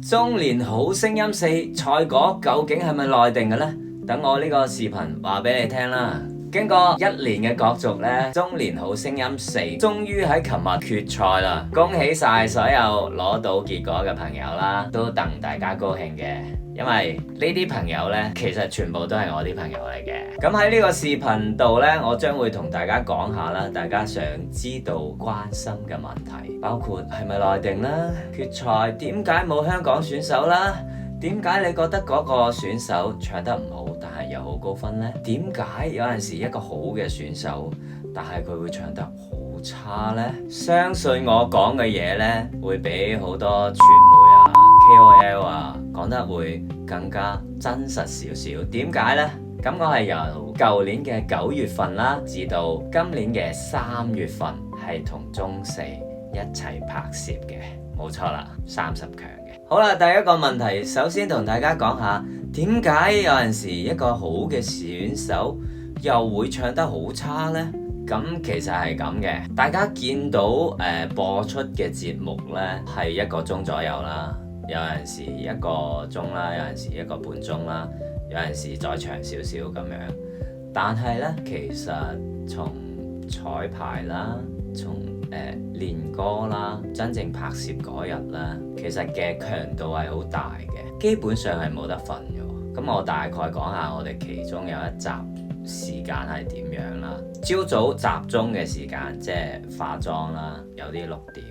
中年好聲音4賽果究竟係咪內定嘅呢？等我呢個視頻話俾你聽啦。經過1年嘅角逐呢，中年好聲音4終於喺琴日決賽啦！恭喜晒所有攞到結果嘅朋友啦，都戥大家高興嘅。因為呢啲朋友呢，其實全部都係我啲朋友嚟嘅。咁喺呢個視頻度呢，我將會同大家講下啦，大家想知道關心嘅問題，包括係咪內定啦，決賽點解冇香港選手啦，點解你覺得嗰個選手唱得唔好，但係又好高分呢？點解有陣時一個好嘅選手，但係佢會唱得好差呢？相信我講嘅嘢呢，會比好多傳媒啊、KOL 啊講得會更加真實少少。點解呢？咁我係由舊年嘅9月份啦，至到今年嘅3月份，係同中4一齊拍攝嘅，冇錯啦，30強嘅。好啦，第一個問題，首先同大家講下，點解有陣時一個好嘅選手又會唱得好差呢？咁其實係咁嘅，大家見到播出嘅節目呢係1個鐘左右啦，有陣時1個鐘啦，有陣時1個半鐘啦，有陣時再長少少咁樣。但係呢，其實從彩排啦，從練歌啦，真正拍攝嗰日啦，其實嘅強度係好大嘅，基本上係冇得瞓嘅。咁我大概講下我哋其中有一集時間係點樣啦。朝早集中嘅時間，即係化妝啦，有啲6點，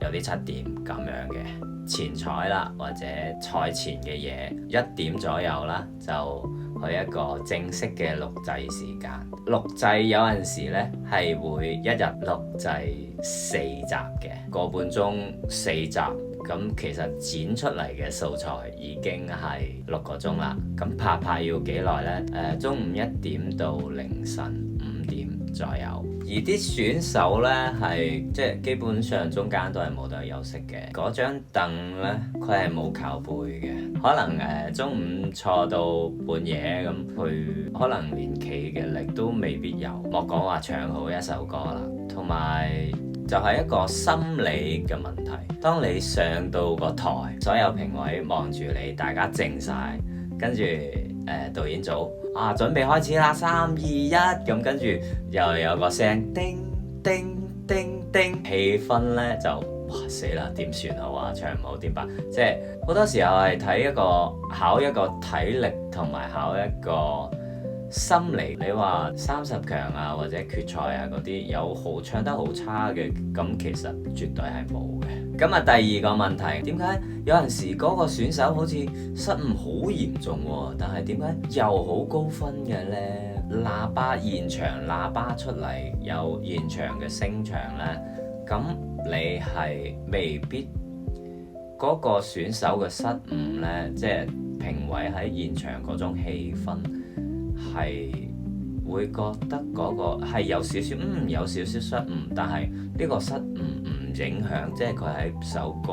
有啲7點咁樣嘅前彩啦，或者賽前嘅嘢1點左右啦，就去一個正式嘅錄製時間。錄製有陣時呢係會一日錄製4集嘅，個半鐘4集。咁其實剪出嚟嘅素材已經係6個鐘啦。咁拍要幾耐呢？中午1點到凌晨5點左右。而啲選手呢，係即係基本上中間都係冇得休息嘅。嗰張凳呢，佢係冇靠背嘅，可能中午坐到半夜咁，佢可能連企嘅力都未必有，莫講話唱好一首歌啦。同埋就係一個心理嘅問題。當你上到個台，所有評委望住你，大家靜晒，跟住導演組準備開始啦，3、2、1咁，跟住又有個聲叮叮叮叮，氣氛呢就哇死啦，點算好啊？唱唔好點辦？即係好多時候係考一個體力同埋考一個心理。你話30強啊或者決賽啊嗰啲有唱得好差嘅，咁其實絕對係冇嘅。咁啊，第二個問題，點解有陣時嗰個選手好似失誤好嚴重喎，但係點解又好高分嘅呢？現場喇叭出嚟有現場嘅聲場呢，咁你係未必嗰個選手嘅失誤呢，即係評委喺現場嗰種氣氛係會覺得嗰個係有少少失誤，但係呢個失誤唔影響，即係佢喺首歌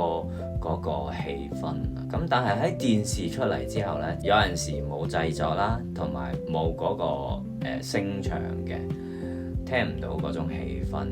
嗰個氣氛。咁但係喺電視出嚟之後呢，有陣時冇製作啦，同埋冇嗰個聲場嘅，聽唔到嗰種氣氛